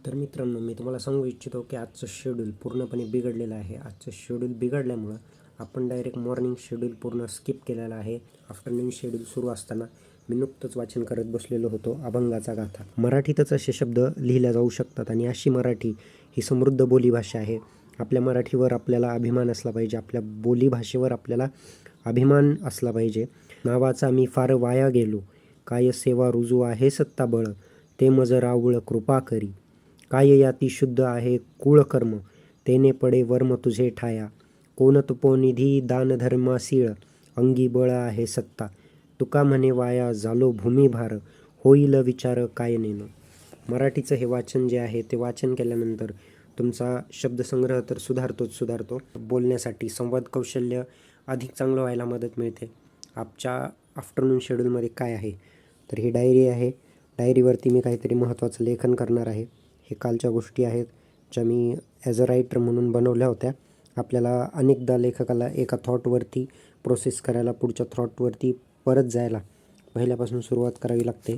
तर मित्रांनो, मी तुम्हाला सांगू इच्छितो की आजचं शेड्यूल पूर्णपणे बिघडलेलं आहे. आजचं शेड्यूल बिघडल्यामुळं आपण डायरेक्ट मॉर्निंग शेड्यूल पूर्ण स्किप केलेला आहे. आफ्टरनून शेड्यूल सुरू असताना मी नुकतंच वाचन करत बसलेलो होतो अभंगाचा गाथा. मराठीतच असे शब्द लिहिल्या जाऊ शकतात आणि अशी मराठी ही समृद्ध बोलीभाषा आहे. आपल्या मराठीवर आपल्याला अभिमान असला पाहिजे. आपल्या बोलीभाषेवर आपल्याला अभिमान असला पाहिजे. नावाचा मी फार वाया गेलो, काय सेवा रुजू आहे सत्ता बळ, ते मज रावळ कृपा करी, काय याती शुद्ध आहे कुळकर्म, तेने पडे वर्म तुझे ठाया, कोण तुपोनिधी दानधर्मासीळ, अंगी बळ आहे सत्ता, तुका म्हणे वाया झालो भूमिभार, होईल विचार काय नेनो. मराठीचं हे वाचन जे आहे ते वाचन केल्यानंतर तुमचा शब्दसंग्रह तर सुधारतो. बोलण्यासाठी संवाद कौशल्य अधिक चांगलं व्हायला मदत मिळते. आजच्या आफ्टरनून शेड्यूलमध्ये काय आहे, तर ही डायरी आहे. डायरीवरती मी काहीतरी महत्त्वाचं लेखन करणार आहे. हे कालच्या गोष्टी आहेत ज्या मी ॲज अ रायटर म्हणून बनवल्या होत्या. आपल्याला अनेकदा लेखकाला एका थॉटवरती प्रोसेस करायला, पुढच्या थॉटवरती परत जायला पहिल्यापासून सुरुवात करावी लागते.